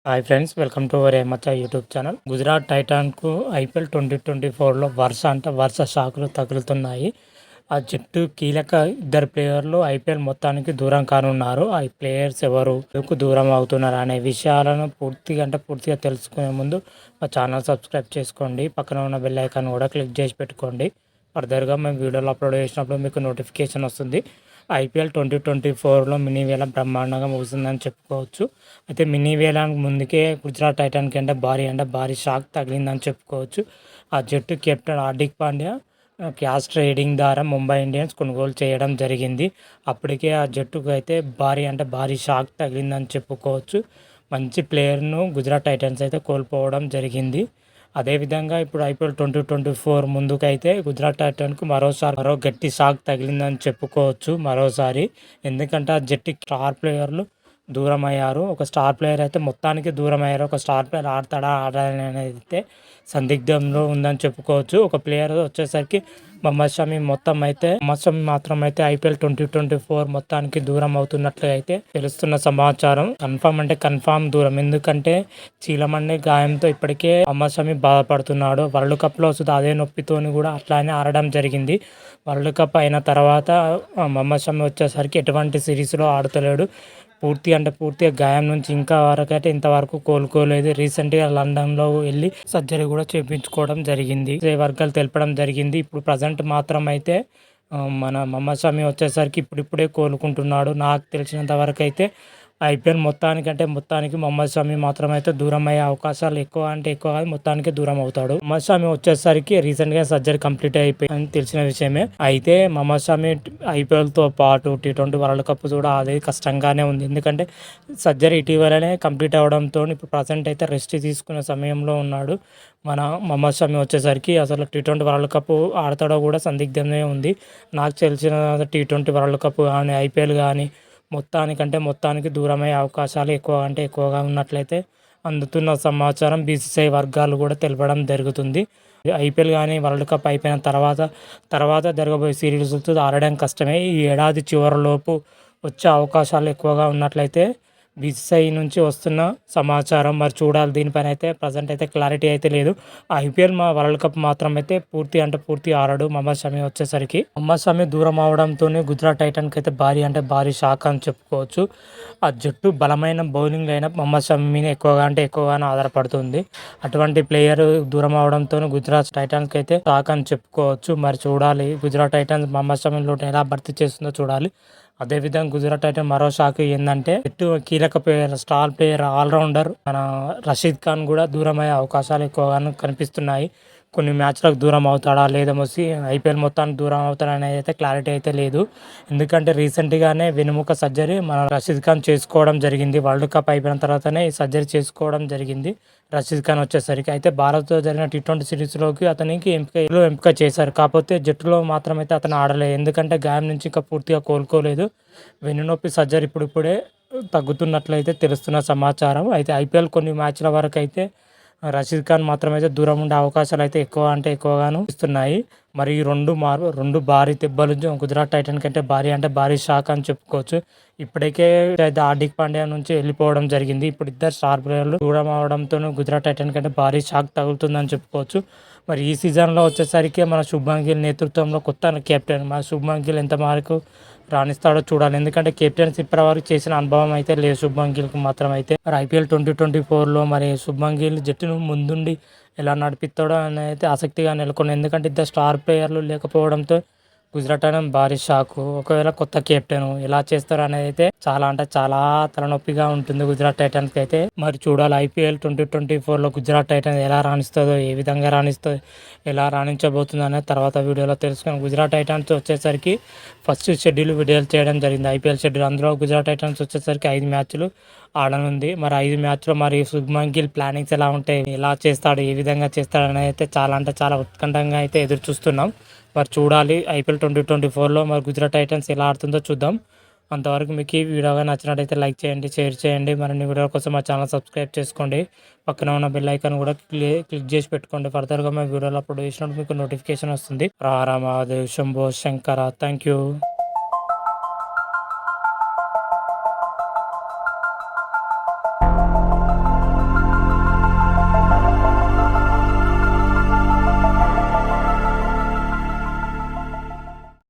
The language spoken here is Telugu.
Hi friends, welcome to our Maccha YouTube channel. Gujarat టైటాన్కు IPL 2024లో వరుస షాకులు తగులుతున్నాయి. ఆ జట్టు కీలక ఇద్దరు ప్లేయర్లు ఐపీఎల్ మొత్తానికి దూరం కానున్నారు. ఆ ప్లేయర్స్ ఎవరు, ఎందుకు దూరం అవుతున్నారు అనే విషయాలను పూర్తిగా తెలుసుకునే ముందు మా ఛానల్ సబ్స్క్రైబ్ చేసుకోండి. పక్కన ఉన్న బెల్ ఐకాన్ కూడా క్లిక్ చేసి పెట్టుకోండి. ఫర్దర్గా మేము వీడియోలు అప్లోడ్ చేసినప్పుడు మీకు నోటిఫికేషన్ వస్తుంది. ఐపీఎల్ 2024లో మినీ వేలం బ్రహ్మాండంగా ముగిసిందని చెప్పుకోవచ్చు. అయితే మినీ వేలానికి ముందుకే గుజరాత్ టైటాన్కి భారీ షాక్ తగిలిందని చెప్పుకోవచ్చు. ఆ జట్టు captain Hardik Pandya cash trading ద్వారా ముంబై ఇండియన్స్ కొనుగోలు చేయడం జరిగింది. అప్పటికే ఆ జట్టుకు అయితే భారీ షాక్ తగిలిందని చెప్పుకోవచ్చు. మంచి ప్లేయర్ను గుజరాత్ టైటన్స్ అయితే కోల్పోవడం జరిగింది. అదేవిధంగా ఇప్పుడు ఐపీఎల్ 2024 ముందుకైతే గుజరాత్ టైటన్కు మరో గట్టి షాక్ తగిలిందని చెప్పుకోవచ్చు మరోసారి. ఎందుకంటే ఆ జట్టు స్టార్ ప్లేయర్లు దూరం అయ్యారు. ఒక స్టార్ ప్లేయర్ అయితే మొత్తానికి దూరం అయ్యారు. ఒక స్టార్ ప్లేయర్ ఆడాలని అనేది అయితే సందిగ్ధంలో ఉందని చెప్పుకోవచ్చు. ఒక ప్లేయర్ వచ్చేసరికి మహమ్మద్ షమి మాత్రం అయితే ఐపీఎల్ 2024 మొత్తానికి దూరం అవుతున్నట్లు అయితే తెలుస్తున్న సమాచారం. కన్ఫామ్ దూరం. ఎందుకంటే చీలమండే గాయంతో ఇప్పటికే మహమ్మద్ షమి బాధపడుతున్నాడు. వరల్డ్ కప్లో అదే నొప్పితోని కూడా అట్లానే ఆడడం జరిగింది. వరల్డ్ కప్ అయిన తర్వాత మహమ్మద్ షమి వచ్చేసరికి ఎటువంటి సిరీస్లో ఆడతలేడు. పూర్తిగా గాయం నుంచి ఇంతవరకు కోలుకోలేదు. రీసెంట్గా లండన్లో వెళ్ళి సర్జరీ కూడా చేయించుకోవడం జరిగింది. వర్గాలు తెలపడం జరిగింది. ఇప్పుడు ప్రజెంట్ మాత్రం అయితే మన మహమ్మద్ షమి వచ్చేసరికి ఇప్పుడిప్పుడే కోలుకుంటున్నాడు. నాకు తెలిసినంత వరకు అయితే ఐపీఎల్ మొత్తానికి మహమ్మద్ షమి మాత్రం అయితే దూరం అయ్యే అవకాశాలు ఎక్కువ మొత్తానికి దూరం అవుతాడు. మహమ్మద్ షమి వచ్చేసరికి రీసెంట్ గా సర్జరీ కంప్లీట్ అయిపోయిందని తెలిసిన విషయమే. అయితే మహమ్మద్ షమి ఐపీఎల్ తో పాటు T20 వరల్డ్ కప్ కూడా అది కష్టంగానే ఉంది. ఎందుకంటే సర్జరీ ఇటీవలనే కంప్లీట్ అవడంతో ఇప్పుడు ప్రజెంట్ అయితే రెస్ట్ తీసుకునే సమయంలో ఉన్నాడు. మన మహమ్మద్ షమి వచ్చేసరికి అసలు T20 వరల్డ్ కప్ ఆడతాడో కూడా సందిగ్ధమే ఉంది. నాకు తెలిసిన T20 వరల్డ్ కప్ కానీ ఐపీఎల్ కానీ మొత్తానికి దూరమయ్యే అవకాశాలు ఎక్కువగా ఉన్నట్లయితే అందుతున్న సమాచారం బీసీసీఐ వర్గాలు కూడా తెలపడం జరుగుతుంది. ఐపీఎల్ కానీ వరల్డ్ కప్ అయిపోయిన తర్వాత జరగబోయే సిరీస్తో ఆడడం కష్టమే. ఈ ఏడాది చివరిలోపు వచ్చే అవకాశాలు ఎక్కువగా ఉన్నట్లయితే బీసీసీఐ నుంచి వస్తున్న సమాచారం. మరి చూడాలి. దీనిపైన అయితే ప్రజెంట్ అయితే క్లారిటీ అయితే లేదు. ఐపీఎల్ వరల్డ్ కప్ మాత్రం అయితే పూర్తి ఆడడు మహమ్మద్ షమి వచ్చేసరికి. మహమ్మద్ షమి దూరం అవడంతో గుజరాత్ టైటన్కి అయితే భారీ షాక్ అని చెప్పుకోవచ్చు. ఆ జట్టు బలమైన బౌలింగ్ లైనప్ మహమ్మద్ షమి మీద ఎక్కువగానే ఆధారపడుతుంది. అటువంటి ప్లేయర్ దూరం అవడంతో గుజరాత్ టైటన్స్కి అయితే షాక్ అని చెప్పుకోవచ్చు. మరి చూడాలి గుజరాత్ టైటన్స్ మహమ్మద్ షమి లోటు ఎలా భర్తీ చేస్తుందో చూడాలి. అదేవిధంగా గుజరాత్ టైటన్ మరో షాక్ ఏంటంటే కీలక ప్లేయర్, స్టార్ ప్లేయర్, ఆల్రౌండర్ మన రషీద్ ఖాన్ కూడా దూరం అయ్యే అవకాశాలు ఎక్కువగానే కనిపిస్తున్నాయి. కొన్ని మ్యాచ్లకు దూరం అవుతాడా లేదేమో ఐపీఎల్ మొత్తానికి దూరం అవుతాడా అనేది అయితే క్లారిటీ అయితే లేదు. ఎందుకంటే రీసెంట్గానే వెనుముక సర్జరీ మన రషీద్ ఖాన్ చేసుకోవడం జరిగింది. వరల్డ్ కప్ అయిపోయిన తర్వాతనే ఈ సర్జరీ చేసుకోవడం జరిగింది రషీద్ ఖాన్ వచ్చేసరికి. అయితే భారత్తో జరిగిన T20 సిరీస్లోకి అతనికి ఎంపిక చేశారు. కాకపోతే జట్టులో మాత్రం అయితే అతను ఆడలేదు. ఎందుకంటే గాయం నుంచి ఇంకా పూర్తిగా కోలుకోలేదు. వెన్నునొప్పి సర్జరీ ఇప్పుడిప్పుడే తగ్గుతున్నట్లయితే తెలుస్తున్న సమాచారం. అయితే ఐపీఎల్ కొన్ని మ్యాచ్ల వరకు అయితే రషీద్ ఖాన్ మాత్రమైతే దూరం ఉండే అవకాశాలు అయితే ఎక్కువగాను ఇస్తున్నాయి. మరి ఈ రెండు భారీ దెబ్బలు గుజరాత్ టైటన్ కంటే భారీ షాక్ అని చెప్పుకోవచ్చు. ఇప్పటికే హార్దిక్ పాండ్యా నుంచి వెళ్ళిపోవడం జరిగింది. ఇప్పుడు ఇద్దరు స్టార్ ప్లేయర్లు దూరం అవడంతో గుజరాత్ టైటన్ కంటే భారీ షాక్ తగులుతుందని చెప్పుకోవచ్చు. మరి ఈ సీజన్లో వచ్చేసరికి మన శుభ్మన్ గిల్ నేతృత్వంలో కొత్త కెప్టెన్ మన శుభ్మన్ గిల్ ఎంత మేరకు రాణిస్తాడో చూడాలి. ఎందుకంటే కెప్టెన్సీ ఇప్పటివరకు చేసిన అనుభవం అయితే లేదు శుభ్మన్ గిల్కి మాత్రం. అయితే మరి ఐపీఎల్ 2024లో మరి శుభ్మన్ గిల్ జట్టును ముందుండి ఎలా నడిపిస్తాడో అనేది అయితే ఆసక్తిగా నెలకొంది. ఎందుకంటే ఇద్దరు స్టార్ ప్లేయర్లు లేకపోవడంతో గుజరాత్ టైటన్ భారీ షాకు. ఒకవేళ కొత్త కెప్టెన్ ఎలా చేస్తారు అనేది అయితే చాలా తలనొప్పిగా ఉంటుంది గుజరాత్ టైటన్స్కి అయితే. మరి చూడాలి ఐపీఎల్ 2024లో గుజరాత్ టైటన్ ఎలా రాణిస్తుందో, ఏ విధంగా రాణిస్తుందో, ఎలా రాణించబోతుందో అనేది తర్వాత వీడియోలో తెలుసుకుని. గుజరాత్ టైటన్స్ వచ్చేసరికి ఫస్ట్ షెడ్యూల్ విడుదల చేయడం జరిగింది. IPL schedule. అందులో గుజరాత్ టైటన్స్ వచ్చేసరికి 5 మ్యాచ్లు ఆడనుంది. మరి 5 మ్యాచ్లో మరి శుభ్మన్ గిల్ ప్లానింగ్స్ ఎలా ఉంటాయి, ఎలా చేస్తాడు, ఏ విధంగా చేస్తాడు అనేది అయితే చాలా ఉత్కంఠంగా అయితే ఎదురు చూస్తున్నాం. మరి చూడాలి ఐపీఎల్ 2024లో మరి గుజరాత్ టైటన్స్ ఎలా ఆడుతుందో చూద్దాం. అంతవరకు మీకు ఈ వీడియోగా నచ్చినట్టయితే లైక్ చేయండి, షేర్ చేయండి. మరిన్ని వీడియోల కోసం మా ఛానల్ సబ్స్క్రైబ్ చేసుకోండి. పక్కన ఉన్న బెల్ ఐకాన్ కూడా క్లిక్ చేసి పెట్టుకోండి. ఫర్దర్గా మా వీడియోలో అప్లోడ్ చేసినప్పుడు మీకు నోటిఫికేషన్ వస్తుంది. రారా మహాదేవ్ శంభో శంకర. Thank you.